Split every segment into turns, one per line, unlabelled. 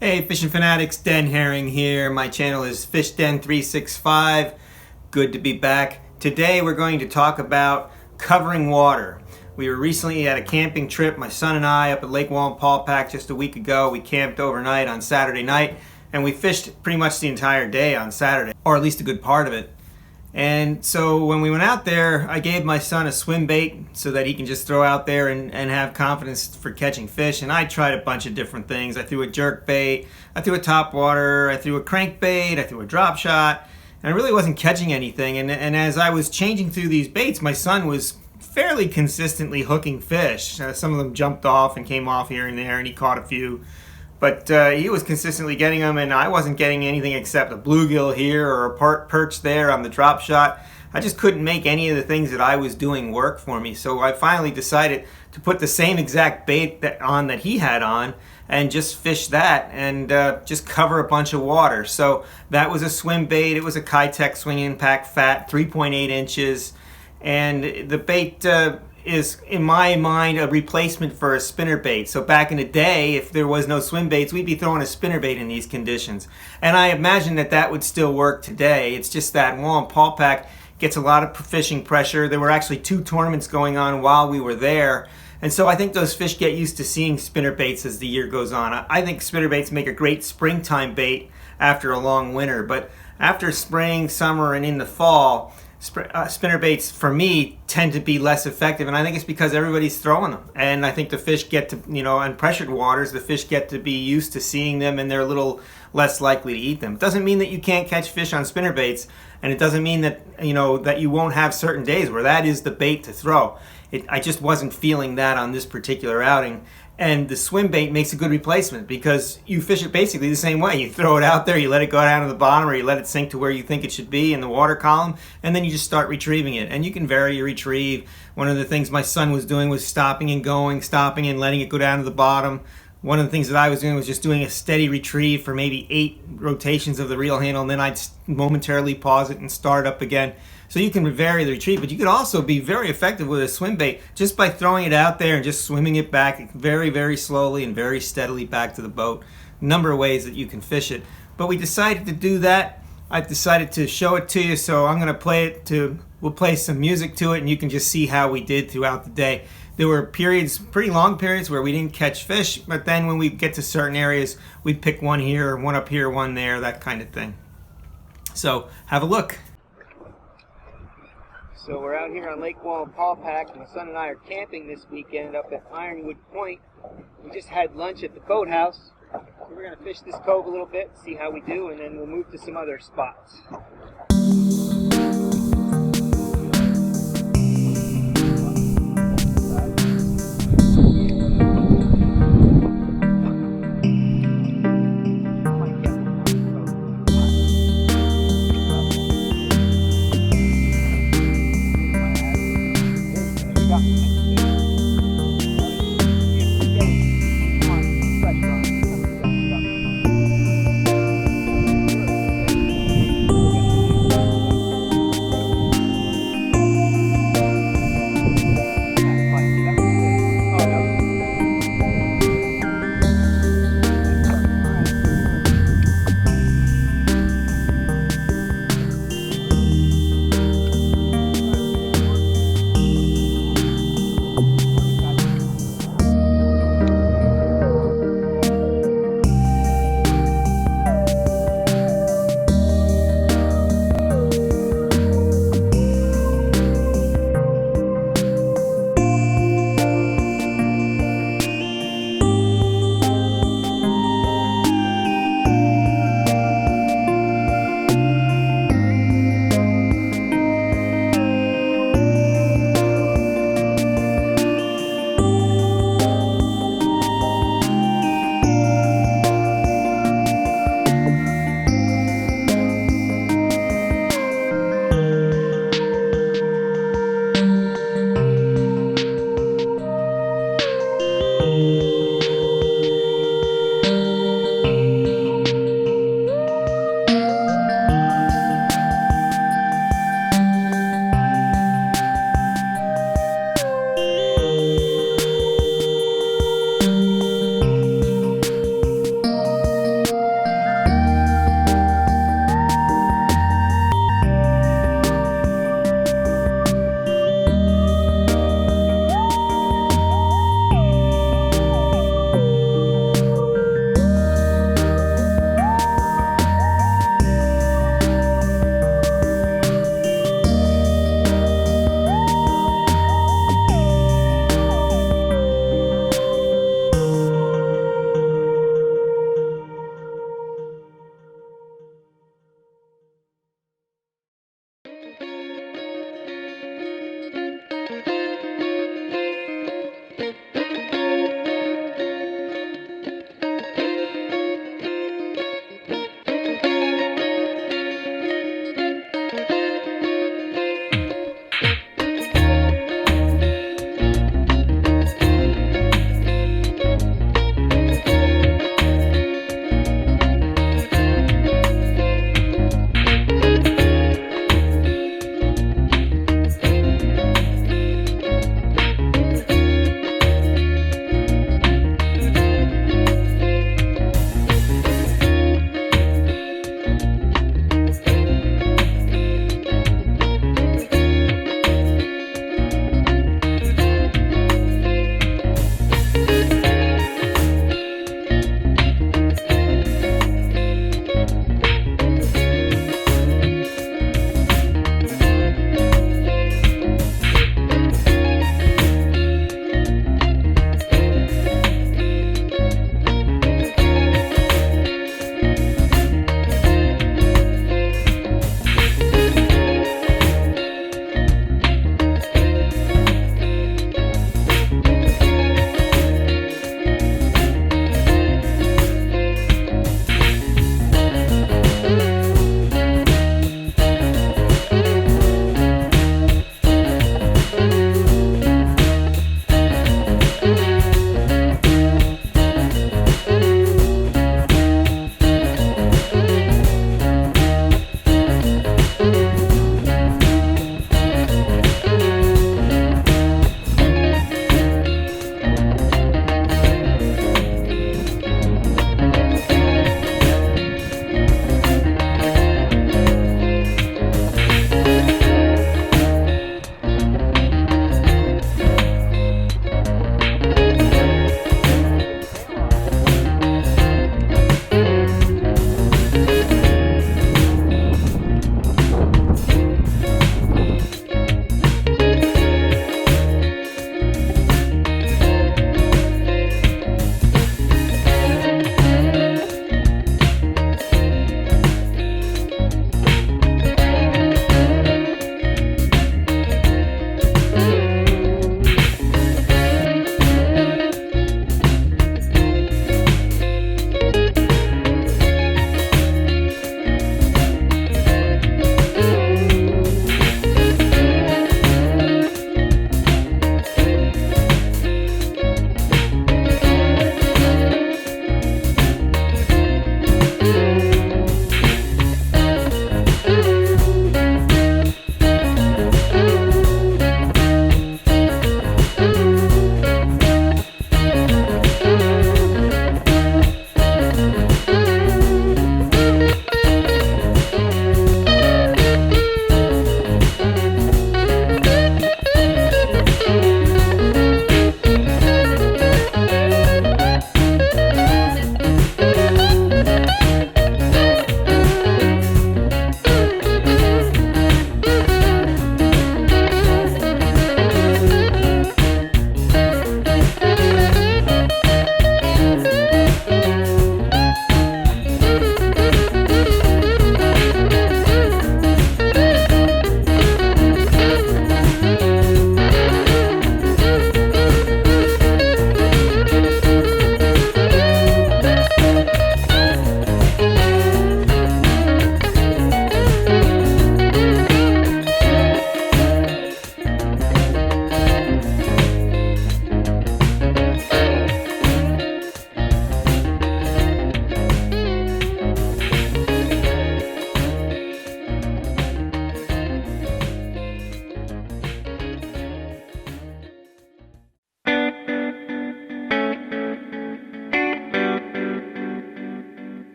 Hey fishing fanatics, Den Haring here. My channel is FishDen365. Good to be back. Today we're going to talk about covering water. We were recently at a camping trip, my son and I, up at Lake Wallenpaupack just a week ago. We camped overnight on Saturday night and we fished pretty much the entire day on Saturday, or at least a good part of it. And so when we went out there, I gave my son a swim bait so that he can just throw out there and have confidence for catching fish. And I tried a bunch of different things. I threw a jerk bait, I threw a topwater, I threw a crankbait, I threw a drop shot, and I really wasn't catching anything. And as I was changing through these baits, my son was fairly consistently hooking fish. Some of them jumped off and came off here and there, and he caught a few. But he was consistently getting them, and I wasn't getting anything except a bluegill here or a perch there on the drop shot. I just couldn't make any of the things that I was doing work for me. So I finally decided to put the same exact bait that he had on and just fish that and just cover a bunch of water. So that was a swim bait. It was a Kitech Swing Impact Fat, 3.8 inches. And the bait is, in my mind, a replacement for a spinnerbait. So back in the day, if there was no swim baits, we'd be throwing a spinnerbait in these conditions. And I imagine that would still work today. It's just that Wallenpaupack gets a lot of fishing pressure. There were actually 2 tournaments going on while we were there. And so I think those fish get used to seeing spinnerbaits as the year goes on. I think spinnerbaits make a great springtime bait after a long winter. But after spring, summer, and in the fall, spinnerbaits for me tend to be less effective, and I think it's because everybody's throwing them, and I think the fish get to, on pressured waters, the fish get to be used to seeing them and they're a little less likely to eat them. It doesn't mean that you can't catch fish on spinnerbaits, and it doesn't mean that that you won't have certain days where that is the bait to throw. I just wasn't feeling that on this particular outing. And the swim bait makes a good replacement because you fish it basically the same way. You throw it out there, you let it go down to the bottom, or you let it sink to where you think it should be in the water column, and then you just start retrieving it. And you can vary your retrieve. One of the things my son was doing was stopping and going, stopping and letting it go down to the bottom. One of the things that I was doing was just doing a steady retrieve for maybe 8 rotations of the reel handle, and then I'd momentarily pause it and start up again. So you can vary the retrieve, but you could also be very effective with a swim bait just by throwing it out there and just swimming it back very, very slowly and very steadily back to the boat. A number of ways that you can fish it. But we decided to do that. I decided to show it to you, so I'm going to we'll play some music to it, and you can just see how we did throughout the day. There were periods, pretty long periods, where we didn't catch fish, but then when we get to certain areas, we'd pick one here, one up here, one there, that kind of thing. So have a look. So we're out here on Lake Wallenpaupack. My son and I are camping this weekend up at Ironwood Point. We just had lunch at the boathouse. So we're going to fish this cove a little bit, see how we do, and then we'll move to some other spots.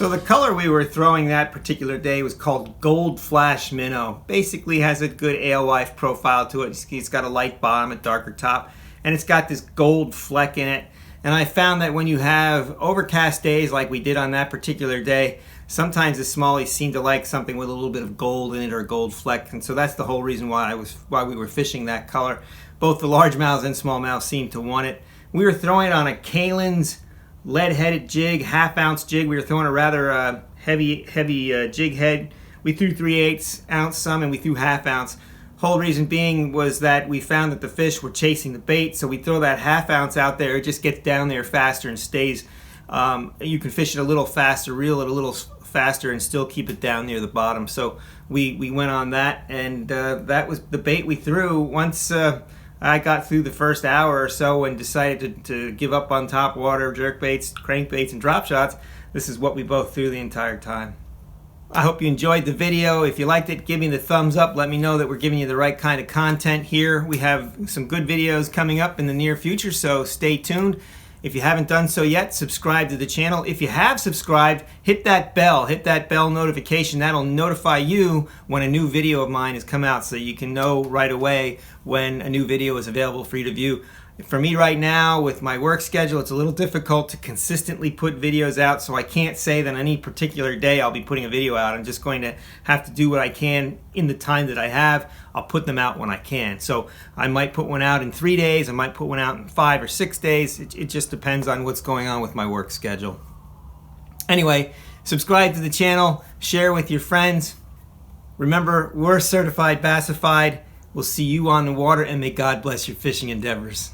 So the color we were throwing that particular day was called Gold Flash Minnow. Basically has a good alewife profile to it. It's got a light bottom, a darker top, and it's got this gold fleck in it. And I found that when you have overcast days like we did on that particular day, sometimes the smallies seem to like something with a little bit of gold in it or a gold fleck. And so that's the whole reason why we were fishing that color. Both the largemouths and smallmouths seemed to want it. We were throwing it on a Kalin's lead-headed jig, half-ounce jig. We were throwing a rather heavy jig head. We threw 3/8 ounce some, and we threw half-ounce. Whole reason being was that we found that the fish were chasing the bait, so we throw that half-ounce out there. It just gets down there faster and stays. You can fish it a little faster, reel it a little faster, and still keep it down near the bottom. So we went on that, and that was the bait we threw. Once I got through the first hour or so and decided to give up on top water, jerkbaits, crankbaits, and drop shots. This is what we both threw the entire time. I hope you enjoyed the video. If you liked it, give me the thumbs up. Let me know that we're giving you the right kind of content here. We have some good videos coming up in the near future, so stay tuned. If you haven't done so yet, subscribe to the channel. If you have subscribed, hit that bell notification. That'll notify you when a new video of mine has come out, so you can know right away when a new video is available for you to view. For me right now, with my work schedule, it's a little difficult to consistently put videos out, so I can't say that any particular day I'll be putting a video out. I'm just going to have to do what I can in the time that I have. I'll put them out when I can. So I might put one out in 3 days, I might put one out in 5 or 6 days. It just depends on what's going on with my work schedule. Anyway, subscribe to the channel, share with your friends. Remember, we're certified Bassified. We'll see you on the water, and may God bless your fishing endeavors.